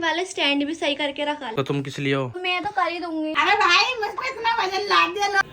वाला स्टैंड भी सही करके रखा। तो तुम किस लिए हो? मैं तो कर ही दूंगी। अरे भाई मुझ पे इतना वजन लाद दिया लो।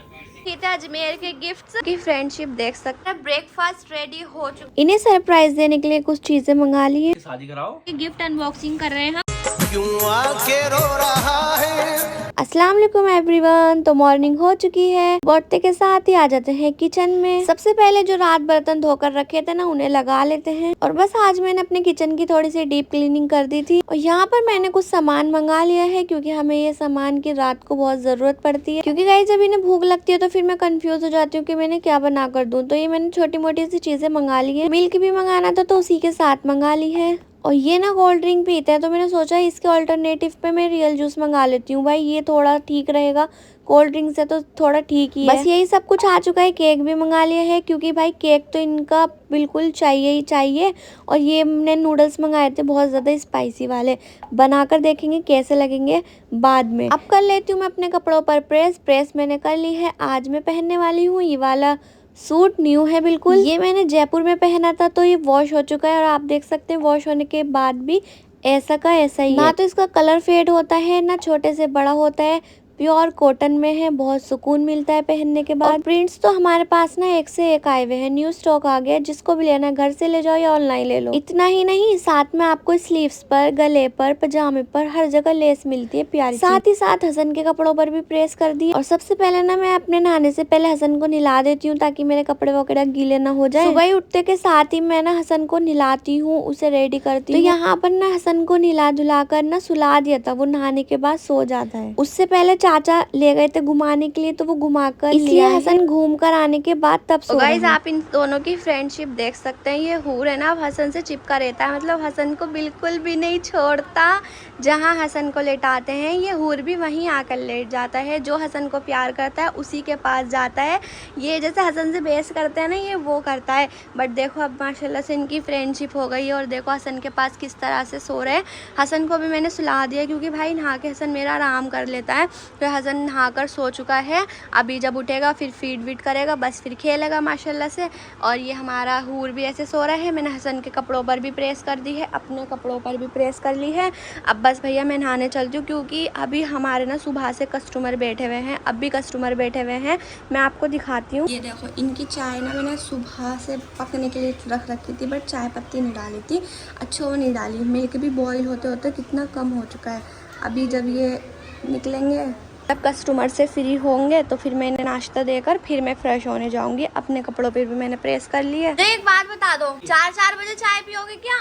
अजमेर के गिफ्ट्स की फ्रेंडशिप देख सकते हैं। ब्रेकफास्ट रेडी हो चुका। इन्हें सरप्राइज देने के लिए कुछ चीजें मंगा ली है। शादी कराओ। गिफ्ट अनबॉक्सिंग कर रहे हैं। क्यों आके रो रहा है। अस्सलाम वालेकुम एवरीवन। तो मॉर्निंग हो चुकी है, बढ़ते के साथ ही आ जाते हैं किचन में। सबसे पहले जो रात बर्तन धोकर रखे थे ना, उन्हें लगा लेते हैं। और बस आज मैंने अपने किचन की थोड़ी सी डीप क्लीनिंग कर दी थी। और यहाँ पर मैंने कुछ सामान मंगा लिया है, क्योंकि हमें ये सामान की रात को बहुत जरूरत पड़ती है। क्योंकि गाइस जब इन्हें भूख लगती है तो फिर मैं कंफ्यूज हो जाती हूँ कि मैंने क्या बना कर दूं। तो ये मैंने छोटी मोटी सी चीजें मंगा ली है। मिल्क भी मंगाना था तो उसी के साथ मंगा ली है। और ये ना कोल्ड ड्रिंक पीते हैं, तो मैंने सोचा इसके ऑल्टरनेटिव पे मैं रियल जूस मंगा लेती हूँ। भाई ये थोड़ा ठीक रहेगा, कोल्ड ड्रिंक से तो थोड़ा ठीक ही है। बस यही सब कुछ आ चुका है। केक भी मंगा लिया है, क्योंकि भाई केक तो इनका बिल्कुल चाहिए ही चाहिए। और ये हमने नूडल्स मंगाए थे बहुत ज़्यादा स्पाइसी वाले, बनाकर देखेंगे कैसे लगेंगे बाद में। अब कर लेती हूँ मैं अपने कपड़ों पर प्रेस मैंने कर ली है। आज मैं पहनने वाली हूँ ये वाला सूट, न्यू है बिल्कुल। ये मैंने जयपुर में पहना था, तो ये वॉश हो चुका है। और आप देख सकते हैं वॉश होने के बाद भी ऐसा का ऐसा ही है। ना तो इसका कलर फेड होता है, ना छोटे से बड़ा होता है। प्योर कॉटन में है, बहुत सुकून मिलता है पहनने के बाद। और प्रिंट्स तो हमारे पास ना एक से एक आए हुए हैं, न्यू स्टॉक आ गया। जिसको भी लेना घर से ले जाओ या ऑनलाइन ले लो। इतना ही नहीं, साथ में आपको स्लीव्स पर, गले पर, पजामे पर हर जगह लेस मिलती है प्यारी। साथ ही साथ हसन के कपड़ों पर भी प्रेस कर दी। और सबसे पहले ना मैं अपने नहाने से पहले हसन को नहला देती हूँ, ताकि मेरे कपड़े वगैरह गीले ना हो जाए। सुबह ही उठते के साथ ही मैं ना हसन को नहलाती हूँ, उसे रेडी करती हूँ। तो यहाँ पर ना हसन को नहला धुला कर ना सुला दिया था, वो नहाने के बाद सो जाता है। उससे पहले चाचा ले गए थे घुमाने के लिए, तो वो घुमा कर इसलिए हसन घूम कर आने के बाद तब सो गाइस आप इन दोनों की फ्रेंडशिप देख सकते हैं। ये हूर है ना, हसन से चिपका रहता है, मतलब हसन को बिल्कुल भी नहीं छोड़ता। जहाँ हसन को लेटाते हैं ये हूर भी वहीं आकर लेट जाता है। जो हसन को प्यार करता है उसी के पास जाता है। ये जैसे हसन से बेस करते हैं ना, ये वो करता है। बट देखो अब माशाल्लाह से इनकी फ्रेंडशिप हो गई है। और देखो हसन के पास किस तरह से सो रहे हैं। हसन को भी मैंने सुला दिया, क्योंकि भाई नहा के हसन मेरा आराम कर लेता है। तो हसन नहाकर सो चुका है। अभी जब उठेगा फिर फीड वीड करेगा, बस फिर खेलेगा माशाल्लाह से। और ये हमारा हूर भी ऐसे सो रहा है। मैंने हसन के कपड़ों पर भी प्रेस कर दी है, अपने कपड़ों पर भी प्रेस कर ली है। अब बस भैया मैं नहाने चलती हूँ, क्योंकि अभी हमारे ना सुबह से कस्टमर बैठे हुए हैं। अब भी कस्टमर बैठे हुए हैं, मैं आपको दिखाती हूँ। ये देखो इनकी चाय ना मैंने सुबह से पकने के लिए रख रखी थी, बट चाय पत्ती नहीं डाली थी। अच्छा वो नहीं डाली। मिल्क भी बॉईल होते होते कितना कम हो चुका है। अभी जब ये निकलेंगे, जब कस्टमर से फ्री होंगे, तो फिर मैं इन्हें नाश्ता देकर फिर मैं फ्रेश होने जाऊंगी। अपने कपड़ों पे भी मैंने प्रेस कर लिया है। तो एक बात बता दो, 4 बजे चाय पियोगे क्या?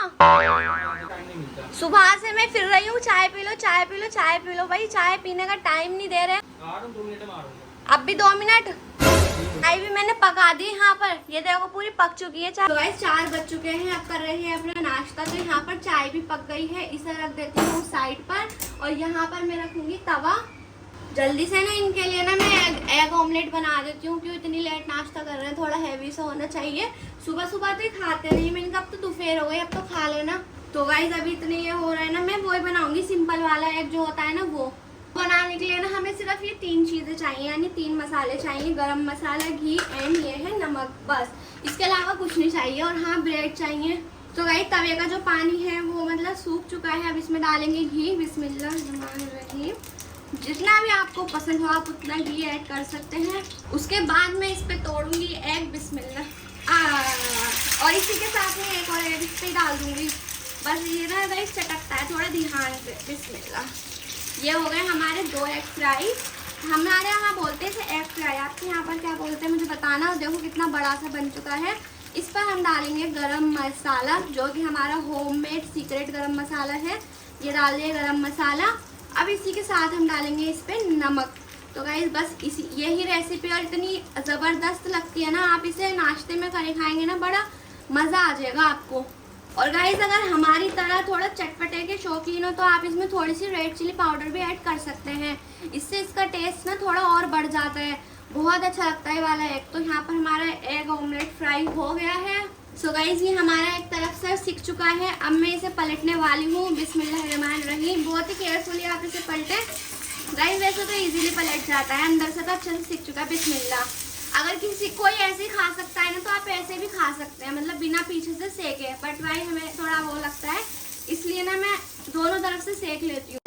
सुबह से मैं फिर रही हूँ, चाय पी लो चाय पी लो चाय पी लो। भाई चाय पीने का टाइम नहीं दे रहे। अब भी 2 मिनट। चाय भी मैंने पका दी यहाँ पर, ये देखो पूरी पक चुकी है चाय। तो गाइस 4 बज चुके हैं, अब कर रहे हैं अपना नाश्ता। तो यहाँ पर चाय भी पक गई है, इसे रख देती हूँ साइड पर। और यहाँ पर मैं रखूंगी तवा। जल्दी से ना इनके लिए ना मैं एग ऑमलेट बना देती हूँ, क्यों इतनी लेट नाश्ता कर रहे हैं, थोड़ा हैवी सा होना चाहिए। सुबह सुबह तो खाते नहीं, मैंने कहा अब तो दोपहर हो गई, अब तो खा लेना। तो गाइस अभी इतने ये हो रहा है ना, मैं वही बनाऊंगी सिंपल वाला एग जो होता है ना, वो बनाने के लिए ना हमें सिर्फ ये 3 चीज़ें चाहिए, यानी 3 मसाले चाहिए। गरम मसाला, घी एंड ये है नमक, बस इसके अलावा कुछ नहीं चाहिए। और हाँ ब्रेड चाहिए। तो गाइस तवे का जो पानी है वो मतलब सूख चुका है। अब इसमें डालेंगे घी। बिस्मिल्लाह। जितना भी आपको पसंद हो आप उतना घी ऐड कर सकते हैं। उसके बाद मैं इस पे तोड़ूंगी एग। बिस्मिल्लाह। और इसी के साथ में एक और एग इस पे डाल दूंगी। बस ये ना गाइस चटकता है, थोड़ा ध्यान से। बिस्मिल्लाह। ये हो गए हमारे 2 एग फ्राई। हमारे यहाँ बोलते हैं एग फ्राई, आपके यहाँ पर क्या बोलते हैं मुझे बताना। और देखो कितना बड़ा सा बन चुका है। इस पर हम डालेंगे गरम मसाला, जो कि हमारा होममेड सीक्रेट गरम मसाला है। ये डाल दिए गरम मसाला। अब इसी के साथ हम डालेंगे इस पे नमक। तो गाइस बस इसी यही रेसिपी, और इतनी ज़बरदस्त लगती है ना, आप इसे नाश्ते में करे खाएंगे ना, बड़ा मज़ा आ जाएगा आपको। और गाइस अगर हमारी तरह थोड़ा चटपटे के शौकीन हो, तो आप इसमें थोड़ी सी रेड चिली पाउडर भी ऐड कर सकते हैं। इससे इसका टेस्ट ना थोड़ा और बढ़ जाता है, बहुत अच्छा लगता है वाला एग। तो यहाँ पर हमारा एग ऑमलेट फ्राई हो गया है। सो गाइस ये हमारा एक तरफ से सीख चुका है। अब मैं इसे पलटने वाली हूँ। बिस्मिल्लाहिर्रहमानिर्रहीम। बहुत ही केयरफुली आप इसे पलटें। गाइस वैसे तो इजीली पलट जाता है अंदर से, तो अच्छे से सीख चुका है। बिस्मिल्लाह। अगर किसी कोई ऐसे ही खा सकता है ना, तो आप ऐसे भी खा सकते हैं, मतलब बिना पीछे से सेके। बट भाई हमें थोड़ा वो लगता है, इसलिए ना मैं दोनों तरफ से सेक लेती हूँ।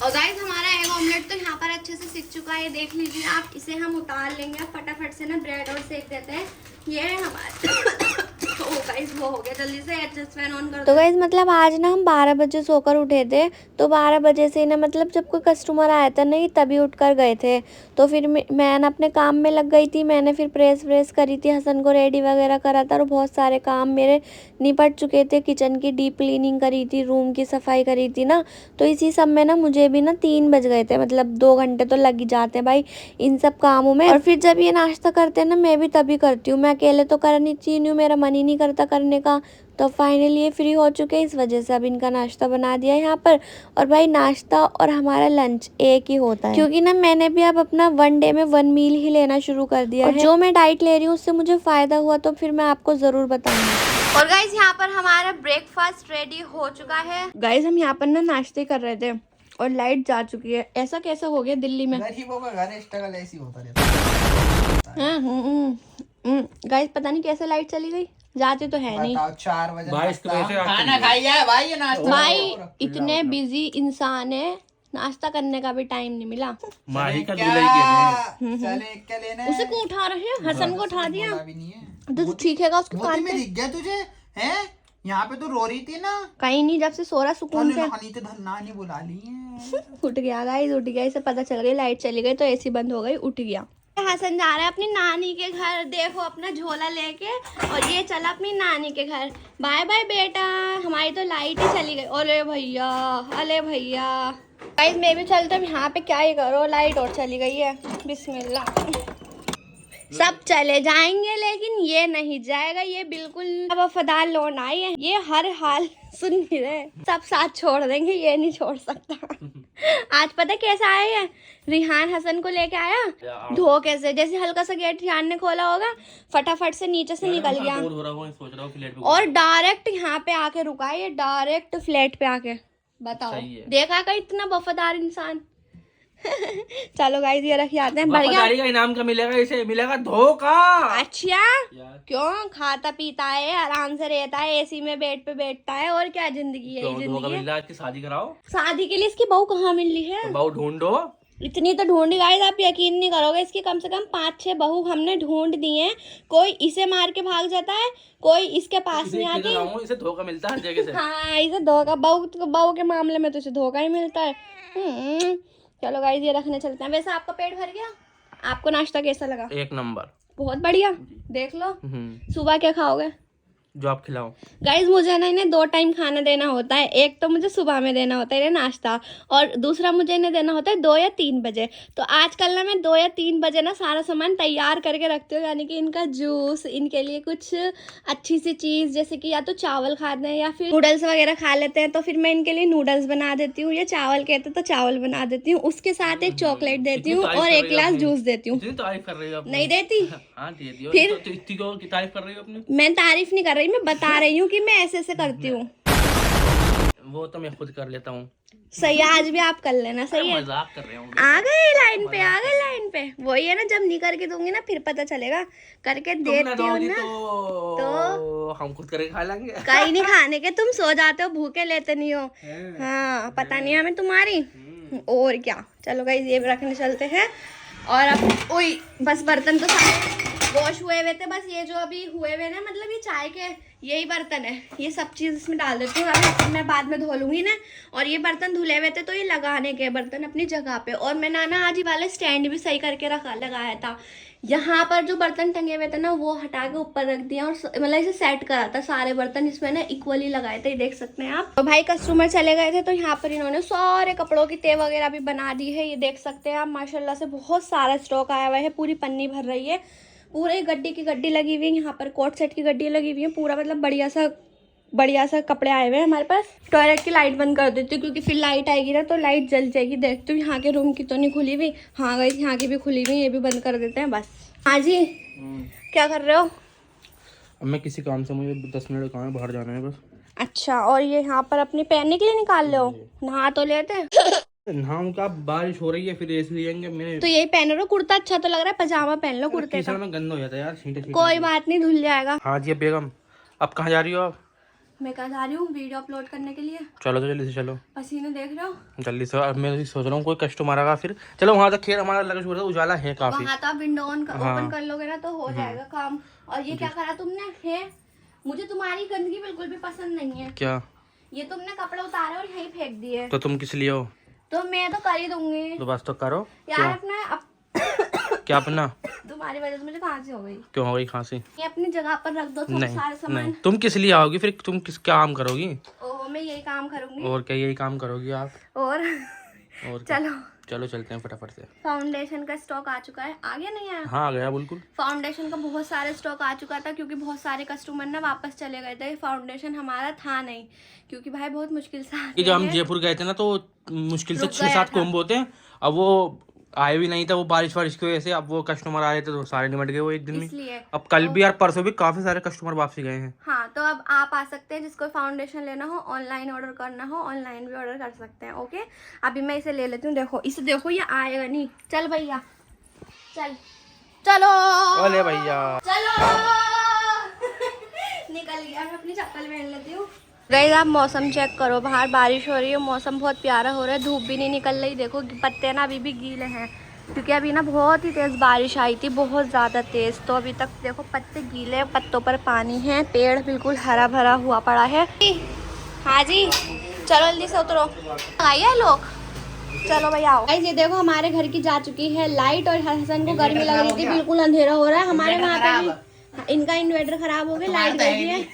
और गाइस हमारा एग ऑमलेट तो यहाँ पर अच्छे से सिक चुका है, देख लीजिए आप। इसे हम उतार लेंगे, अब फटाफट से ना ब्रेड और सेक देते हैं। ये है हमारा तो गाइस वो हो गया, जल्दी से एडजस्ट फैन ऑन कर दो। तो गाइस मतलब आज ना हम 12 बजे सोकर उठे थे, तो 12 बजे से ना मतलब जब कोई कस्टमर आया था नहीं तभी उठ कर गए थे। तो फिर मैं ना अपने काम में लग गई थी, मैंने फिर प्रेस करी थी, हसन को रेडी वगैरह करा था और बहुत सारे काम मेरे निपट चुके थे। किचन की डीप क्लीनिंग करी थी, रूम की सफाई करी थी ना, तो इसी सब में ना मुझे भी ना 3 बज गए थे। मतलब 2 घंटे तो लग ही जाते हैं भाई इन सब कामों में। और फिर जब ये नाश्ता करते हैं ना मैं भी तभी करती हूँ, मैं अकेले तो कर नहीं चाहिए हूँ, मेरा मन ही नहीं करता करने का। तो फाइनली ये फ्री हो चुके हैं, इस वजह से अब इनका नाश्ता बना दिया है यहाँ पर। और भाई नाश्ता और हमारा लंच एक ही होता है, क्योंकि ना मैंने भी अब अपना 1 डे में 1 मील ही लेना शुरू कर दिया है। जो मैं डाइट ले रही हूँ उससे मुझे फायदा हुआ तो फिर मैं आपको जरूर बताऊंगी। और गाइज यहाँ पर हमारा ब्रेकफास्ट रेडी हो चुका है। गाइज हम यहाँ पर ना नाश्ते कर रहे थे और लाइट जा चुकी है। ऐसा कैसा हो गया दिल्ली में? गरीबों का घर स्ट्रगल ऐसी होता रहता है। गाइज पता नहीं कैसे लाइट चली गई, जाते तो है नहीं। 4 बजे भाई इसकी वजह से खाना खाइए भाई, ये नाश्ता भाई इतने बिजी इंसान है, नाश्ता करने का भी टाइम नहीं मिला। माही का दूल्हा ही चले क्या लेना है? उसे को उठा रहे हैं, हसन को उठा दिया बोला भी नहीं है। तो ठीक है उसके कान में पे। दिख गया तुझे हैं? यहाँ पे तो रो रही थी ना। कहीं नहीं, जब से सो रहा सुकून से। नानी तो नानी बुला ली है। उठ गया गाइस, उठ गया, इसे पता चल गई लाइट चली गई तो एसी बंद हो गई, उठ गया। हसन जा रहा है अपनी नानी के घर, देखो अपना झोला लेके, और ये चला अपनी नानी के घर। बाय बाय बेटा, हमारी तो लाइट ही चली गई। अरे भैया, अरे भैया गाइस मैं भी चलता हूँ। यहाँ पे क्या ही करो, लाइट और चली गई है। बिस्मिल्लाह, सब चले जाएंगे लेकिन ये नहीं जाएगा, ये बिल्कुल वफादार लोन आई है, ये हर हाल सुन नहीं रहे, सब साथ छोड़ देंगे, ये नहीं छोड़ सकता। आज पता कैसा आया है, रिहान हसन को लेके आया धोखे से, जैसे हल्का सा गेट रिहान ने खोला होगा, फटाफट से नीचे से निकल गया और डायरेक्ट यहाँ पे आके रुका है, ये डायरेक्ट फ्लैट पे आके। बताओ, देखा का इतना वफादार इंसान। चलो गाइस ये रख आते हैं। वफादारी का इनाम का मिलेगा, इसे मिलेगा धोखा। अच्छा क्यों? खाता पीता है, आराम से रहता है, एसी में बेड पे बैठता है, और क्या जिंदगी है? धोखा मिल रहा है, इसकी शादी कराओ। शादी के लिए इसकी बहू कहाँ मिल रही है? तो बहू ढूंढो। इतनी तो ढूंढी गाइस, आप यकीन नहीं करोगे, इसकी कम से कम 5-6 बहू हमने ढूंढ दी हैं। कोई इसे मार के भाग जाता है, कोई इसके पास नहीं आती। इसे धोखा मिलता है हर जगह से। हाँ इसे धोखा, बहू के मामले में तो इसे धोखा ही मिलता है। चलो गाइस ये रखने चलते हैं। वैसे आपका पेट भर गया? आपको नाश्ता कैसा लगा? 1 नंबर, बहुत बढ़िया। देख लो सुबह क्या खाओगे? जो आप खिलाओ। गाइज मुझे ना इन्हें 2 टाइम खाना देना होता है, एक तो मुझे सुबह में देना होता है इन्हें नाश्ता, और दूसरा मुझे इन्हें देना होता है 2 या 3 बजे। तो आजकल ना मैं 2 या 3 बजे ना सारा सामान तैयार करके रखती हूँ, यानी कि इनका जूस, इनके लिए कुछ अच्छी सी चीज़, जैसे कि या तो चावल खाते हैं या फिर नूडल्स वगैरह खा लेते हैं, तो फिर मैं इनके लिए नूडल्स बना देती हूँ, या चावल कहते तो चावल बना देती हूँ, उसके साथ एक चॉकलेट देती हूँ और 1 गिलास जूस देती हूँ। तारीफ कर रही हो? नहीं देती। फिर तारीफ कर रही हो अपनी? मैं तारीफ नहीं कर रही, मैं बता रही हूँ कि मैं ऐसे ऐसे करती हूँ। वो तो मैं खुद कर लेता हूँ। सही है, आज भी आप कर लेना। सही है, मजाक कर रहे हूँ। आ गए लाइन पे, आ गए लाइन पे। वही है ना, जब नहीं करके दूंगी ना फिर पता चलेगा, करके देती हूँ ना तो हम खुद करके खा लेंगे। कहीं नहीं खाने के, तुम सो जाते हो, भूखे लेते नहीं हो। हाँ पता नहीं हमें तुम्हारी। और क्या, चलो गाइस ये रखने चलते हैं। और अब ओई बस बर्तन तो सारे वॉश हुए हुए थे, बस ये जो अभी हुए हुए ना, मतलब ये चाय के यही बर्तन है, ये सब चीज़ इसमें डाल देती हूँ, अभी मैं बाद में धो लूँगी ना। और ये बर्तन धुले हुए थे तो ये लगाने के बर्तन अपनी जगह पे। और मैं ना आज ही वाला स्टैंड भी सही करके लगाया था। यहाँ पर जो बर्तन टंगे हुए थे ना वो हटा के ऊपर रख दिया, और मतलब इसे सेट करा था, सारे बर्तन इसमें ना इक्वली लगाए थे, देख सकते हैं आप। तो भाई कस्टमर चले गए थे तो यहाँ पर इन्होंने सारे कपड़ों की तह वगैरह भी बना दी है, ये देख सकते हैं आप। माशाल्लाह से बहुत सारा स्टॉक आया हुआ है, पूरी पन्नी भर रही है, पूरे गड्डी की गड्डी लगी हुई है, यहाँ पर कोट सेट की गड्डी लगी हुई है, पूरा मतलब बढ़िया सा कपड़े आए हुए हैं हमारे पास। टॉयलेट की लाइट बंद कर देती हूँ क्योंकि फिर लाइट आएगी ना तो लाइट जल जाएगी। देखती हूँ यहाँ के रूम की तो नहीं खुली हुई। हाँ गई, यहाँ की भी खुली हुई, ये भी बंद कर देते हैं बस। हाँ जी क्या कर रहे हो? अब मैं किसी काम से, मुझे 10 मिनट काम है, बाहर जाना है बस। अच्छा, और ये यहाँ पर अपनी पहनने के लिए निकाल रहे हो? नहा तो लेते नाम का बारिश हो रही है, फिर ऐसे लेंगे मेरे तो यही पहन लो, कुर्ता अच्छा तो लग रहा है, पजामा पहन लो कुर्ते का। में गंदा हो जाता है यार, छींटे। कोई बात नहीं, धुल जाएगा। हाँ जी बेगम, अब कहाँ जा रही हो आप? मैं कल आ रही हूँ वीडियो अपलोड करने के लिए। चलो तो जल्दी से चलो, पसीने देख रहे हो। जल्दी से। अब मैं सोच रहा हूँ कोई कस्टमर आएगा फिर। चलो वहाँ तक खेर हमारा लगा, शुरू उजाला है काफी। वहाँ तो आप विंडो ओपन हाँ। कर लोगे ना तो हो जाएगा काम। और ये क्या करा तुमने है, मुझे तुम्हारी गंदगी बिल्कुल भी पसंद नहीं है। क्या? ये तुमने कपड़े उतारे और यहीं फेंक दिए। तो तुम किस लिए हो? तो मैं तो कर ही दूंगी। तो बस तो करो यार अपना क्या अपना? तुम्हारी वजह से मुझे खांसी हो गई। क्यों हो गई खांसी? ये अपनी जगह पर रख दो नहीं सारे सामान। नहीं, तुम किस लिए आओगी फिर? तुम किस काम करोगी? ओ मैं यही काम करूंगी। और क्या यही काम करोगी आप? और क्या? चलो चलो चलते हैं फटाफट से। फाउंडेशन का स्टॉक आ चुका है। आ गया नहीं आया? हाँ आ गया बिल्कुल। फाउंडेशन का बहुत सारे स्टॉक आ चुका था क्योंकि बहुत सारे कस्टमर ना वापस चले गए थे। फाउंडेशन हमारा था नहीं क्योंकि भाई बहुत मुश्किल से कि जब हम जयपुर गए थे ना तो मुश्किल से रुक 6-7 गया कोम्ब होते हैं। अब वो आए भी नहीं था, वो बारिश की वजह से। अब वो कस्टमर आ रहे थे तो सारे निमट गए वो एक दिन में। इसलिए अब कल भी यार परसों भी काफी सारे कस्टमर वापसी गए हैं। हाँ तो अब आप आ सकते हैं, जिसको फाउंडेशन लेना हो, ऑनलाइन ऑर्डर करना हो, ऑनलाइन भी ऑर्डर कर सकते हैं। ओके अभी मैं इसे ले लेती हूँ। देखो इसे देखो, ये आएगा नहीं। चल भैया चल, चलो ओले भैया चलो निकल गया। मैं अपनी चप्पल पहन लेती हूँ। गाइस आप मौसम चेक करो, बाहर बारिश हो रही है, मौसम बहुत प्यारा हो रहा है, धूप भी नहीं निकल रही। देखो पत्ते ना अभी भी गीले हैं क्योंकि अभी ना बहुत ही तेज़ बारिश आई थी, बहुत ज़्यादा तेज़। तो अभी तक देखो पत्ते गीले हैं, पत्तों पर पानी है, पेड़ बिल्कुल हरा भरा हुआ पड़ा है। हाँ जी चलो जल्दी से उतरो, आइए लोग। चलो भैया आओ। गाइस ये देखो हमारे घर की जा चुकी है लाइट और हसन को गर्मी लग रही थी, बिल्कुल अंधेरा हो रहा है। हमारे वहाँ पे भी इनका इन्वर्टर खराब हो गया, लाइट गई है।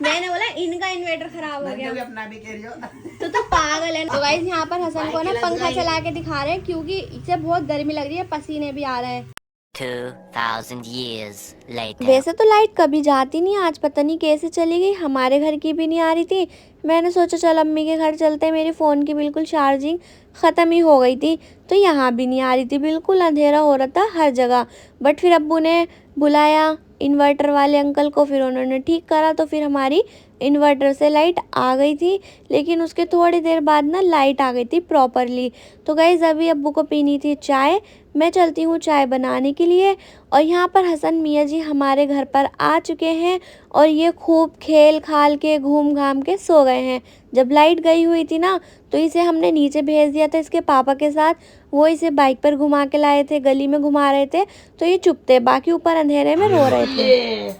मैंने बोला इनका इन्वर्टर खराब हो गया। अपना भी कह रही हो। तो पागल है। तो गाइस यहाँ पर हसन को ना पंखा चला के दिखा रहे हैं क्योंकि इसे बहुत गर्मी लग रही है, पसीने भी आ रहे हैं। 2000 years later. वैसे तो लाइट कभी जाती नहीं, आज पता नहीं कैसे चली गई। हमारे घर की भी नहीं आ रही थी। मैंने सोचा चल अम्मी के घर चलते हैं, मेरी फ़ोन की बिल्कुल चार्जिंग ख़त्म ही हो गई थी। तो यहाँ भी नहीं आ रही थी, बिल्कुल अंधेरा हो रहा था हर जगह। बट फिर अब्बू ने बुलाया इन्वर्टर वाले अंकल को, फिर उन्होंने ठीक करा तो फिर हमारी इन्वर्टर से लाइट आ गई थी। लेकिन उसके थोड़ी देर बाद ना लाइट आ गई थी प्रॉपरली। तो गाइस अभी अब्बू को पीनी थी चाय, मैं चलती हूँ चाय बनाने के लिए। और यहाँ पर हसन मियाँ जी हमारे घर पर आ चुके हैं और ये खूब खेल खाल के घूम घाम के सो गए हैं। जब लाइट गई हुई थी ना तो इसे हमने नीचे भेज दिया था इसके पापा के साथ, वो इसे बाइक पर घुमा के लाए थे, गली में घुमा रहे थे तो ये चुप थे, बाकी ऊपर अंधेरे में रो रहे थे।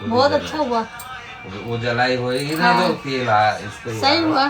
बहुत अच्छा हुआ, वो जलाई होगी ना तो फिर इसको सही हुआ।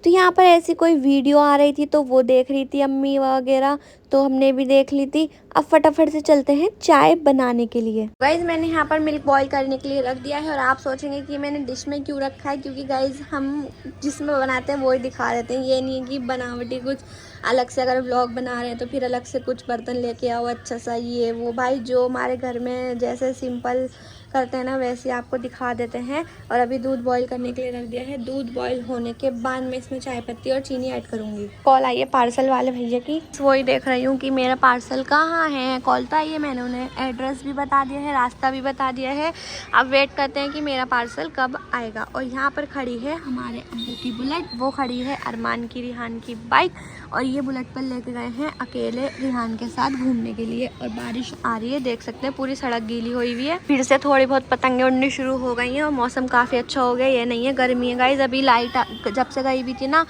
तो यहाँ पर ऐसी कोई वीडियो आ रही थी तो वो देख रही थी अम्मी वगैरह, तो हमने भी देख ली थी। अब फटाफट से चलते हैं चाय बनाने के लिए। गाइज मैंने यहाँ पर मिल्क बॉईल करने के लिए रख दिया है और आप सोचेंगे कि मैंने डिश में क्यों रखा है, क्योंकि गाइज हम जिसमें बनाते हैं वो ही दिखा देते हैं। ये नहीं है कि बनावटी कुछ अलग से, अगर व्लॉग बना रहे हैं तो फिर अलग से कुछ बर्तन लेके आओ अच्छा सा ये वो। भाई जो हमारे घर में जैसे सिंपल करते हैं ना वैसे आपको दिखा देते हैं। और अभी दूध बॉईल करने के लिए रख दिया है। दूध बॉईल होने के बाद मैं इसमें चाय पत्ती और चीनी ऐड करूँगी। कॉल आई है पार्सल वाले भैया की, वही देख रही हूँ कि मेरा पार्सल कहाँ है। कॉल तो आई है, मैंने उन्हें एड्रेस भी बता दिया है, रास्ता भी बता दिया है। अब वेट करते हैं कि मेरा पार्सल कब आएगा। और यहाँ पर खड़ी है हमारे अब्बू की बुलेट, वो खड़ी है अरमान की रिहान की बाइक, और ये बुलेट पर लेके गए हैं अकेले रिहान के साथ घूमने के लिए। और बारिश आ रही है, देख सकते हैं पूरी सड़क गीली हुई हुई है। फिर से थोड़ी बहुत पतंगे उड़नी शुरू हो गई हैं और मौसम काफ़ी अच्छा हो गया। ये नहीं है गर्मी है गाइज। अभी लाइट जब से गई हुई थी ना,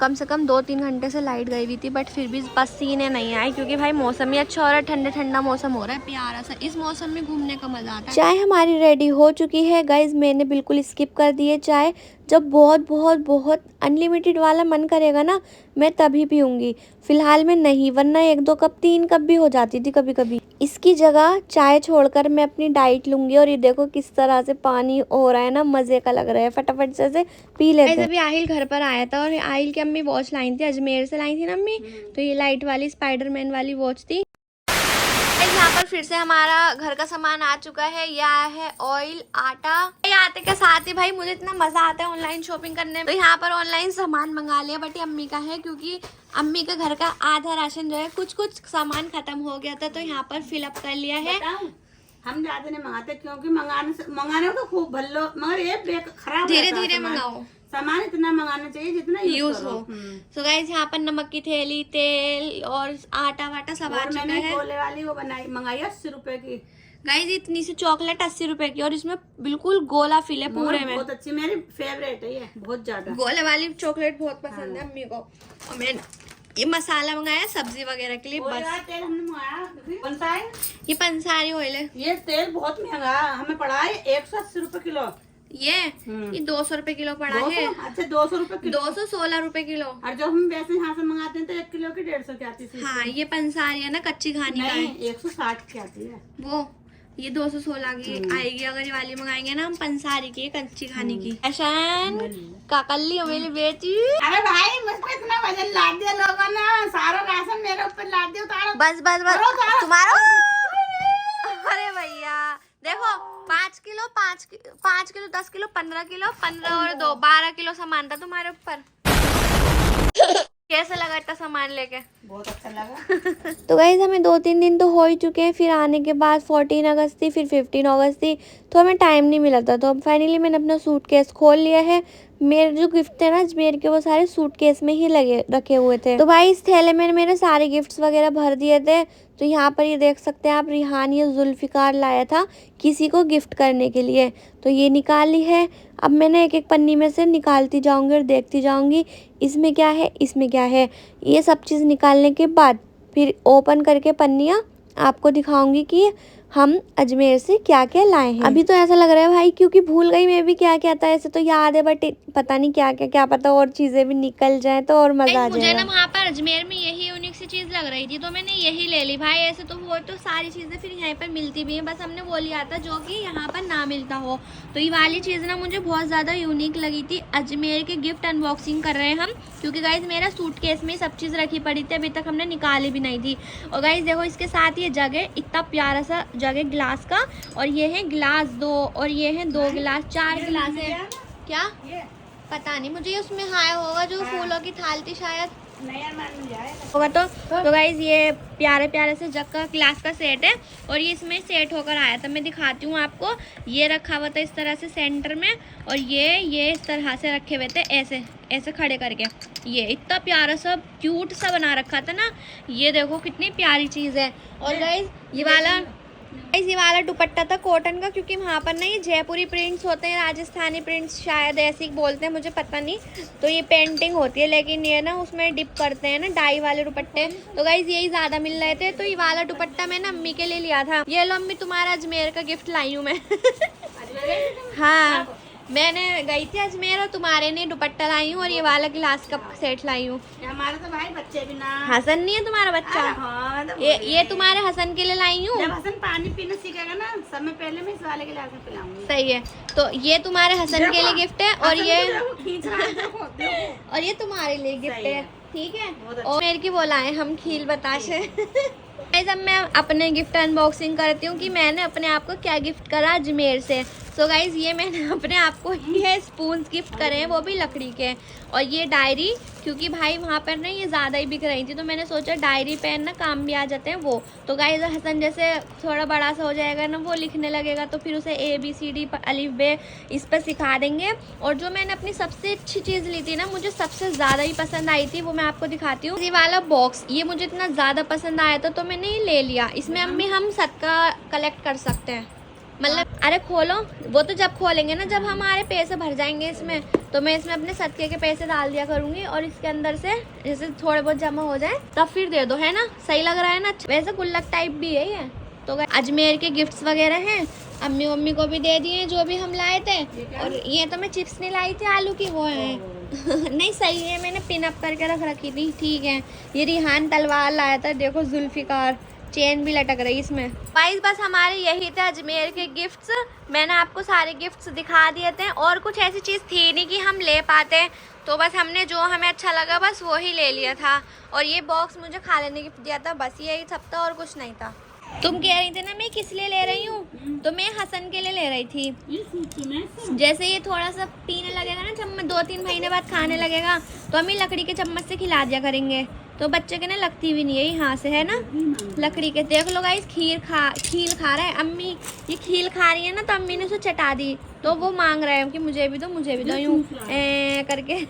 कम से कम 2-3 घंटे से लाइट गई हुई थी, बट फिर भी पसीने नहीं आए क्योंकि भाई मौसम ही अच्छा हो रहा है, ठंडा ठंडा मौसम हो रहा है प्यारा सा। इस मौसम में घूमने का मजा आता है। चाय हमारी रेडी हो चुकी है गाइज, मैंने बिल्कुल स्किप कर दी है चाय। जब बहुत बहुत बहुत अनलिमिटेड वाला मन करेगा ना मैं तभी पीऊँगी, फिलहाल में नहीं, वरना 1-2 कप 3 कप भी हो जाती थी कभी कभी। इसकी जगह चाय छोड़कर मैं अपनी डाइट लूँगी। और ये देखो किस तरह से पानी हो रहा है ना, मज़े का लग रहा है। फटाफट से पी लेते हैं। अभी आहिल घर पर आया था और आहिल की अम्मी वॉच लाई थी, अजमेर से लाई थी ना अम्मी, तो ये लाइट वाली स्पाइडरमैन वाली वॉच थी। यहाँ पर फिर से हमारा घर का सामान आ चुका है। यह है ऑयल, आटा। ये आते के साथ ही भाई मुझे इतना मजा आता है ऑनलाइन शॉपिंग करने में। तो यहाँ पर ऑनलाइन सामान मंगा लिया, बट ये अम्मी का है क्योंकि अम्मी के घर का आधा राशन जो है कुछ सामान खत्म हो गया था, तो यहाँ पर फिलअप कर लिया है। हम ज्यादा नहीं मंगाते क्योंकि मंगाने तो खूब भल्लो, मगर ये खराब धीरे धीरे मंगाओ, सामान इतना मंगाना चाहिए जितना यूज हो। तो गाइस यहाँ पर नमक की थैली, तेल और आटा वाटा सब आ चुका है। कोले वाली वो मंगाई 80 रुपए की। गाइस इतनी सी चॉकलेट 80 रुपए की, और इसमें बिल्कुल गोला फिल है पूरे में। बहुत अच्छी, मेरी फेवरेट है ये, बहुत ज्यादा। गोले वाली चॉकलेट बहुत पसंद है अम्मी को। और मैंने ये मसाला मंगाया सब्जी वगैरह के लिए बस। तेल हमने मंगाया, कौन सा है? ये पंसारी ऑयल है। ये तेल बहुत महंगा हमें पड़ा है, 180 रुपए किलो। ये 200 रुपए किलो पड़ा है। अच्छा 200 रुपए किलो, 216 रुपए किलो। और जब हम वैसे यहाँ से मंगाते हैं तो 1 किलो की 150 की आती है। हाँ ये पंसारी है ना, कच्ची खानी का है। 160 की आती है वो ये 216 की आएगी अगर ये वाली मंगाएंगे ना हम, पंसारी की कच्ची खाने की। ऐशान काकल्ली मेरी बेटी। अरे भाई मुझ पे इतना वजन लाद दिया लोगों ने, सारा राशन मेरे ऊपर लाद दिया। उतारो बस बस बस तुम्हारा। अरे भैया देखो 5 किलो 5 किलो 10 किलो 15 किलो 15 और 2 12 किलो सामान था तुम्हारे ऊपर। कैसे लगा इतना सामान लेके? बहुत अच्छा लगा। तो गाइस हमें 2-3 दिन तो हो ही चुके हैं, फिर आने के बाद 14 अगस्त थी, फिर 15 अगस्त थी, तो हमें टाइम नहीं मिला था। तो अब फाइनली मैंने अपना सूटकेस खोल लिया है। मेरे जो गिफ्ट थे ना अजमेर के, वो सारे सूटकेस में ही रखे हुए थे। तो भाई इस थैले में मेरे सारे गिफ्ट्स वगैरह भर दिए थे। तो यहाँ पर ये देख सकते हैं आप, रिहान ये जुल्फिकार लाया था किसी को गिफ्ट करने के लिए, तो ये निकाली है। अब मैंने एक एक पन्नी में से निकालती जाऊंगी और देखती जाऊंगी इसमें क्या है इसमें क्या है। ये सब चीज़ निकालने के बाद फिर ओपन करके पन्नियाँ आपको दिखाऊंगी कि हम अजमेर से क्या क्या लाए हैं। अभी तो ऐसा लग रहा है भाई क्योंकि भूल गई मैं भी क्या क्या था। ऐसे तो याद है बट पता नहीं क्या पता और चीजें भी निकल जाए तो और मजा आ जाए। मुझे ना वहाँ पर अजमेर में यही यूनिक सी चीज लग रही थी तो मैंने यही ले ली भाई। ऐसे तो वो तो सारी चीजें फिर यहाँ पर मिलती भी है, बस हमने वो लिया था जो कि यहाँ पर ना मिलता हो। तो ये वाली चीज ना मुझे बहुत ज्यादा यूनिक लगी थी। अजमेर के गिफ्ट अनबॉक्सिंग कर रहे हैं हम, क्योंकि गाइज मेरा सूटकेस में सब चीज रखी पड़ी थी, अभी तक हमने निकाली भी नहीं थी। और गाइज देखो इसके साथ ये जग है, इतना प्यारा सा जग है ग्लास का, और ये है ग्लास 2 और ये है 2 गिलास, 4 गिलास है क्या पता नहीं मुझे। उसमें हाय होगा जो फूलों की थाल थी शायद होगा। तो गाइज ये प्यारे प्यारे से जग का ग्लास का सेट है और ये इसमें सेट होकर आया था। मैं दिखाती हूँ आपको। ये रखा हुआ था इस तरह से सेंटर में, और ये इस तरह से रखे हुए थे ऐसे ऐसे खड़े करके। ये इतना प्यारा सा क्यूट सा बना रखा था ना। ये देखो कितनी प्यारी चीज़ है। और गाइज ये वाला दुपट्टा था कॉटन का, क्योंकि वहाँ पर ना ये जयपुरी प्रिंट्स होते हैं, राजस्थानी प्रिंट्स शायद ऐसे ही बोलते हैं, मुझे पता नहीं। तो ये पेंटिंग होती है, लेकिन ये ना उसमें डिप करते हैं ना डाई वाले दुपट्टे। तो गाइज यही ज़्यादा मिल रहे थे, तो ये वाला दुपट्टा मैंने अम्मी के लिए लिया था। ये लो अम्मी तुम्हारा अजमेर का गिफ्ट लाई हूँ मैं। हाँ मैंने गई थी अजमेर और तुम्हारे लिए दुपट्टा लाई हूँ और ये वाला गिलास का सेट लाई हूँ। हमारे तो भाई बच्चे भी ना, हसन नहीं है तुम्हारा बच्चा? हाँ, तो ये तुम्हारे हसन के लिए लाई हूँ। जब हसन पानी पीना सीखेगा ना सब में पहले मैं इस वाले गिलास में पिलाऊंगी। सही है। तो ये तुम्हारे हसन के लिए गिफ्ट है और ये तुम्हारे लिए गिफ्ट है, ठीक है। और मेरे की बोलाए हम खील बताशे। जब मैं अपने गिफ्ट अनबॉक्सिंग करती हूँ कि मैंने अपने आप को क्या गिफ्ट करा अजमेर से। सो गाइज ये मैंने अपने आप को ये स्पून्स गिफ्ट करे हैं, वो भी लकड़ी के। और ये डायरी, क्योंकि भाई वहाँ पर ना ये ज़्यादा ही बिक रही थी, तो मैंने सोचा डायरी पेन ना काम भी आ जाते हैं वो। तो गाइज हसन जैसे थोड़ा बड़ा सा हो जाएगा ना, वो लिखने लगेगा, तो फिर उसे ABCD अलिफ बे इस पर सिखा देंगे। और जो मैंने अपनी सबसे अच्छी चीज़ ली थी ना, मुझे सबसे ज़्यादा ही पसंद आई थी, वो मैं आपको दिखाती हूँ। ये वाला बॉक्स, ये मुझे इतना ज़्यादा पसंद आया था तो मैंने ये ले लिया। इसमें अम्मी हम सदका कलेक्ट कर सकते हैं, मतलब अरे खोलो, वो तो जब खोलेंगे ना जब हमारे पैसे भर जाएंगे इसमें, तो मैं इसमें अपने सदके के पैसे डाल दिया करूंगी और इसके अंदर से जैसे थोड़े बहुत जमा हो जाए तब फिर दे दो, है ना। सही लग रहा है ना। वैसे गुल्लक टाइप भी है ये। तो अजमेर के गिफ्ट्स वगैरह हैं, अम्मी को भी दे दिए जो भी हम लाए थे। और ये तो मैं चिप्स नहीं लाई थी आलू की, वो है नहीं सही है, मैंने पिन अप करके रख रखी थी, ठीक है। ये रिहान तलवार लाया था, देखो जुल्फिकार, चेन भी लटक रही इसमें। गाइस बस हमारे यही थे अजमेर के गिफ्ट्स। मैंने आपको सारे गिफ्ट्स दिखा दिए थे और कुछ ऐसी चीज़ थी नहीं कि हम ले पाते, तो बस हमने जो हमें अच्छा लगा बस वो ही ले लिया था। और ये बॉक्स मुझे खाले ने गिफ्ट दिया था, बस यही सब था और कुछ नहीं था। तुम कह रही थी ना मैं किस लिए ले रही हूँ, तो मैं हसन के लिए ले रही थी। जैसे ये थोड़ा सा पीने लगेगा ना चम्मच, 2-3 महीने बाद खाने लगेगा, तो हम ही लकड़ी के चम्मच से खिला दिया करेंगे, तो बच्चे के ना लगती भी नहीं है यहाँ से, है ना लकड़ी के। देख लो गाइस खील खा रहा है अम्मी, ये खील खा रही है ना, तो अम्मी ने उसे चटा दी, तो वो मांग रहा है कि मुझे भी दो यूँ करके।